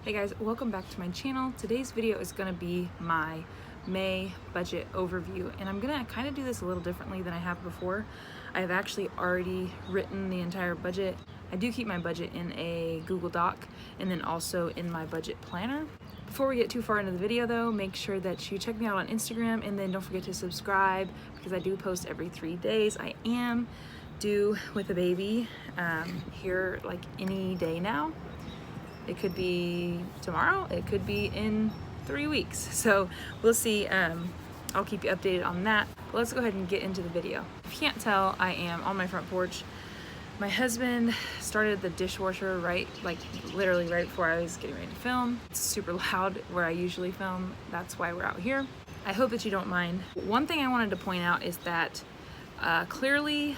Hey guys, welcome back to my channel. Today's video is going to be my May budget overview, and I'm going to kind of do this a little differently than I have before. I have actually already written the entire budget. I do keep my budget in a Google Doc and then also in my budget planner. Before we get too far into the video though, make sure that you check me out on Instagram, and then don't forget to subscribe because I do post every 3 days. I am due with a baby here like any day now. It could be tomorrow, it could be in 3 weeks. So we'll see. I'll keep you updated on that. But let's go ahead and get into the video. If you can't tell, I am on my front porch. My husband started the dishwasher literally right before I was getting ready to film. It's super loud where I usually film. That's why we're out here. I hope that you don't mind. One thing I wanted to point out is that clearly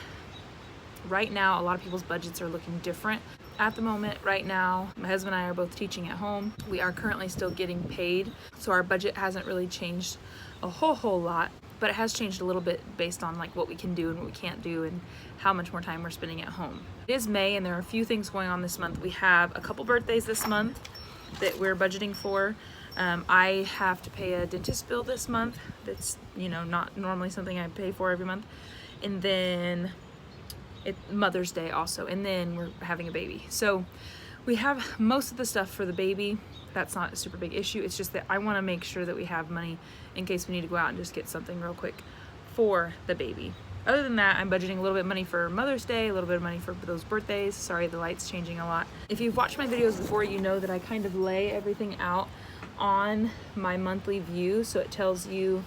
right now a lot of people's budgets are looking different. At the moment, right now, my husband and I are both teaching at home. We are currently still getting paid, so our budget hasn't really changed a whole lot, but it has changed a little bit based on like what we can do and what we can't do and how much more time we're spending at home. It is May and there are a few things going on this month. We have a couple birthdays this month that we're budgeting for. I have to pay a dentist bill this month. That's, not normally something I pay for every month. And then Mother's Day also, and then we're having a baby. So we have most of the stuff for the baby. That's not a super big issue. It's just that I want to make sure that we have money in case we need to go out and just get something real quick for the baby. Other than that, I'm budgeting a little bit of money for Mother's Day, a little bit of money for those birthdays. Sorry, the light's changing a lot. If you've watched my videos before, you know that I kind of lay everything out on my monthly view, so it tells you,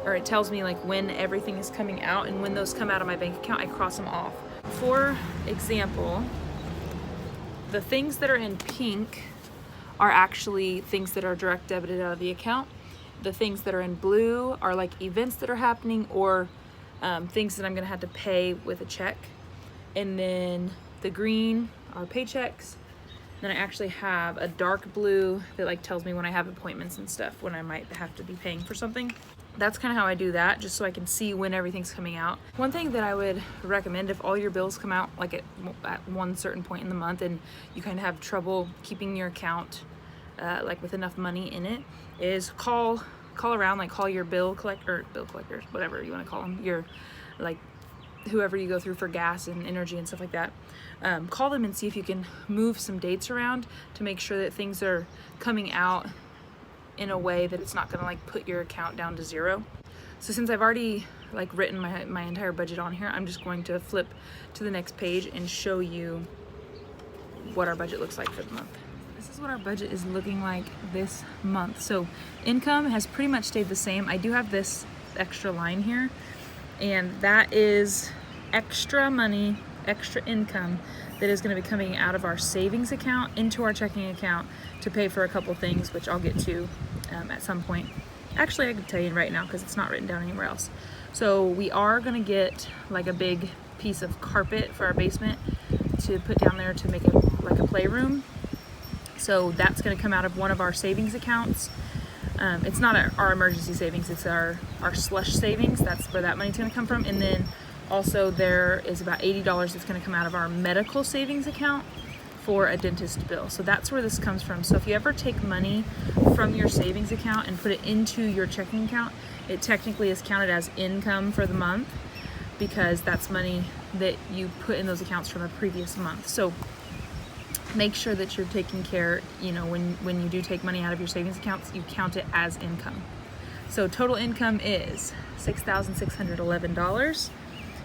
or it tells me like when everything is coming out, and when those come out of my bank account, I cross them off. For example, the things that are in pink are actually things that are direct debited out of the account. The things that are in blue are like events that are happening or things that I'm gonna have to pay with a check. And then the green are paychecks. Then I actually have a dark blue that like tells me when I have appointments and stuff, when I might have to be paying for something. That's kind of how I do that, just so I can see when everything's coming out. One thing that I would recommend, if all your bills come out like at one certain point in the month and you kind of have trouble keeping your account like with enough money in it, is call around, like call your bill collectors, whatever you want to call them, your like whoever you go through for gas and energy and stuff like that. Call them and see if you can move some dates around to make sure that things are coming out in a way that it's not gonna like put your account down to zero. So since I've already like written my entire budget on here, I'm just going to flip to the next page and show you what our budget looks like for the month. This is what our budget is looking like this month. So income has pretty much stayed the same. I do have this extra line here, and that is extra money, extra income that is going to be coming out of our savings account into our checking account to pay for a couple things, which I'll get to at some point. Actually, I can tell you right now because it's not written down anywhere else. So we are going to get like a big piece of carpet for our basement to put down there to make it like a playroom. So that's going to come out of one of our savings accounts. It's not our emergency savings, it's our slush savings. That's where that money's going to come from. And then also there is about $80 that's going to come out of our medical savings account for a dentist bill. So that's where this comes from. So if you ever take money from your savings account and put it into your checking account, it technically is counted as income for the month because that's money that you put in those accounts from a previous month. So make sure that you're taking care, when you do take money out of your savings accounts, you count it as income. So total income is $6,611.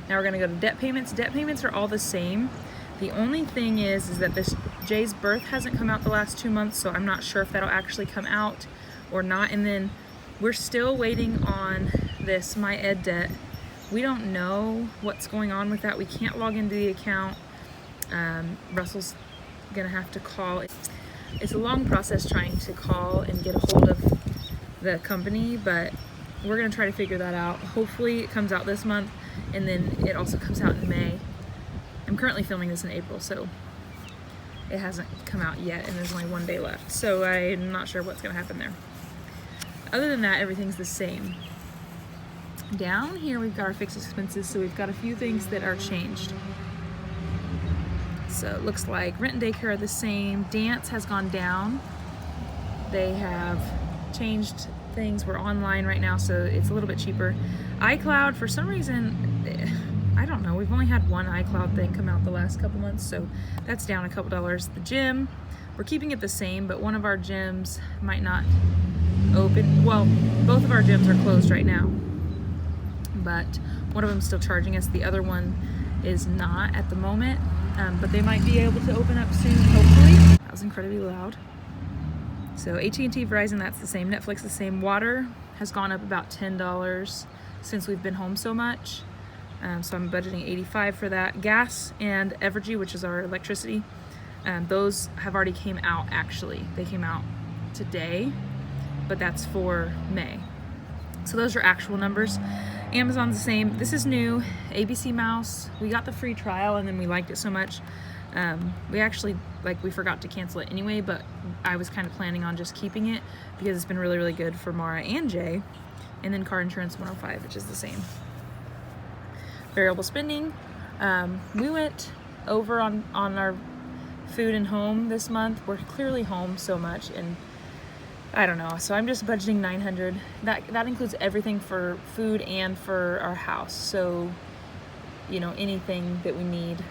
Now we're gonna go to debt payments. Debt payments are all the same. The only thing is that Jay's birth hasn't come out the last 2 months, so I'm not sure if that'll actually come out or not. And then we're still waiting on this My Ed debt. We don't know what's going on with that. We can't log into the account. Russell's gonna have to call. It's a long process trying to call and get a hold of the company, but we're gonna try to figure that out. Hopefully it comes out this month, and then it also comes out in May. I'm currently filming this in April, so it hasn't come out yet, and there's only 1 day left. So I'm not sure what's gonna happen there. Other than that, everything's the same. Down here, we've got our fixed expenses, so we've got a few things that are changed. So it looks like rent and daycare are the same. Dance has gone down They have changed things. We're online right now, so it's a little bit cheaper. iCloud, for some reason, I don't know, we've only had one iCloud thing come out the last couple months, so that's down a couple dollars. The gym, we're keeping it the same, but one of our gyms might not open. Well, both of our gyms are closed right now, but one of them is still charging us. The other one is not at the moment, but they might be able to open up soon, hopefully. That was incredibly loud. So AT&T, Verizon, that's the same. Netflix, the same. Water has gone up about $10 since we've been home so much. So I'm budgeting $85 for that. Gas and Evergy, which is our electricity, those have already came out actually. They came out today, but that's for May. So those are actual numbers. Amazon's the same. This is new. ABC Mouse, we got the free trial and then we liked it so much. We actually, we forgot to cancel it anyway, but I was kind of planning on just keeping it because it's been really, really good for Mara and Jay. And then car insurance 105, which is the same. Variable spending. We went over on our food and home this month. We're clearly home so much, and I don't know. So I'm just budgeting $900. That includes everything for food and for our house. So, you know, anything that we need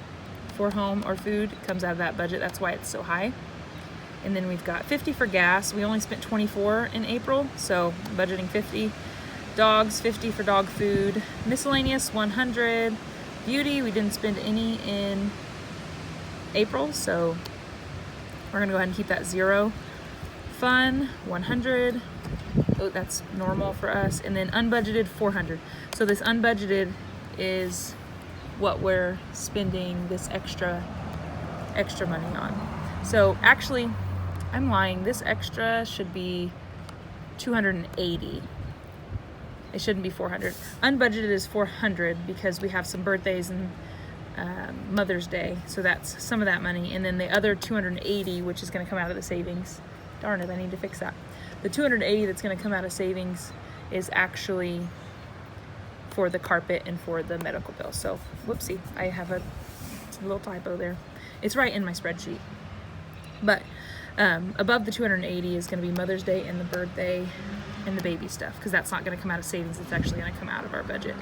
for home or food comes out of that budget. That's why it's so high. And then we've got $50 for gas. We only spent $24 in April, so budgeting $50. Dogs, $50 for dog food. Miscellaneous, $100. Beauty, we didn't spend any in April, so we're gonna go ahead and keep that $0. Fun, $100. Oh, that's normal for us. And then unbudgeted, $400. So this unbudgeted is what we're spending this extra money on. So actually, I'm lying. This extra should be $280. It shouldn't be $400. Unbudgeted is $400 because we have some birthdays and Mother's Day, so that's some of that money. And then the other $280, which is going to come out of the savings. Darn it, I need to fix that. The $280 that's going to come out of savings is actually for the carpet and for the medical bill. So, whoopsie, I have a little typo there. It's right in my spreadsheet. But above the $280 is going to be Mother's Day and the birthday and the baby stuff, because that's not going to come out of savings. It's actually going to come out of our budget.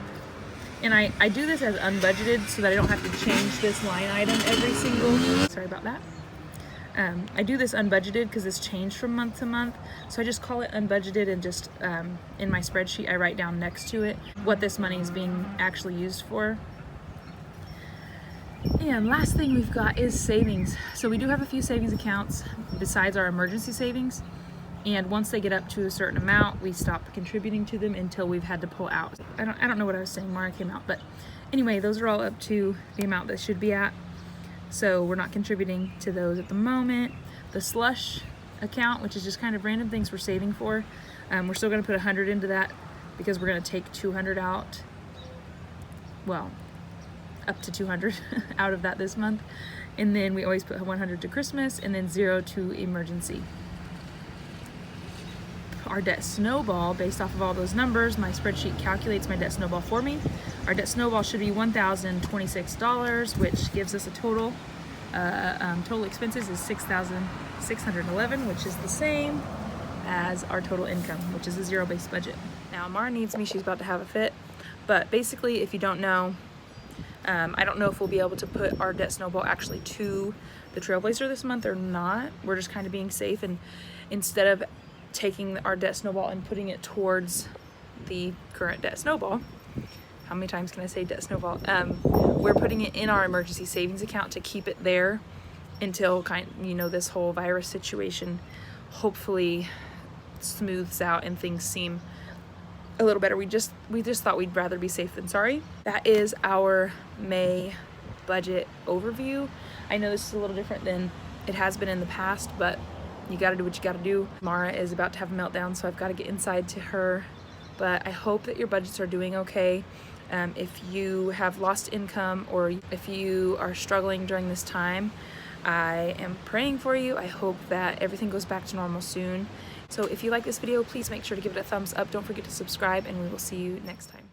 And I do this as unbudgeted so that I don't have to change this line item every single, sorry about that. I do this unbudgeted because this changed from month to month. So I just call it unbudgeted, and just in my spreadsheet, I write down next to it what this money is being actually used for. And last thing we've got is savings. So we do have a few savings accounts besides our emergency savings. And once they get up to a certain amount, we stop contributing to them until we've had to pull out. I don't know what I was saying, Mara came out. But anyway, those are all up to the amount that should be at. So we're not contributing to those at the moment. The slush account, which is just kind of random things we're saving for, we're still going to put 100 into that because we're going to take 200 out. Well, up to 200 out of that this month. And then we always put 100 to Christmas and then 0 to emergency. Our debt snowball, based off of all those numbers, my spreadsheet calculates my debt snowball for me. Our debt snowball should be $1,026, which gives us a total expenses is $6,611, which is the same as our total income, which is a zero-based budget. Now, Mara needs me. She's about to have a fit. But basically, if you don't know, I don't know if we'll be able to put our debt snowball actually to the Trailblazer this month or not. We're just kind of being safe, and instead of taking our debt snowball and putting it towards the current debt snowball, how many times can I say debt snowball? We're putting it in our emergency savings account to keep it there until this whole virus situation hopefully smooths out and things seem a little better. We just thought we'd rather be safe than sorry. That is our May budget overview. I know this is a little different than it has been in the past, but you gotta do what you gotta do. Mara is about to have a meltdown, so I've got to get inside to her. But I hope that your budgets are doing okay. If you have lost income or if you are struggling during this time, I am praying for you. I hope that everything goes back to normal soon. So if you like this video, please make sure to give it a thumbs up. Don't forget to subscribe, and we will see you next time.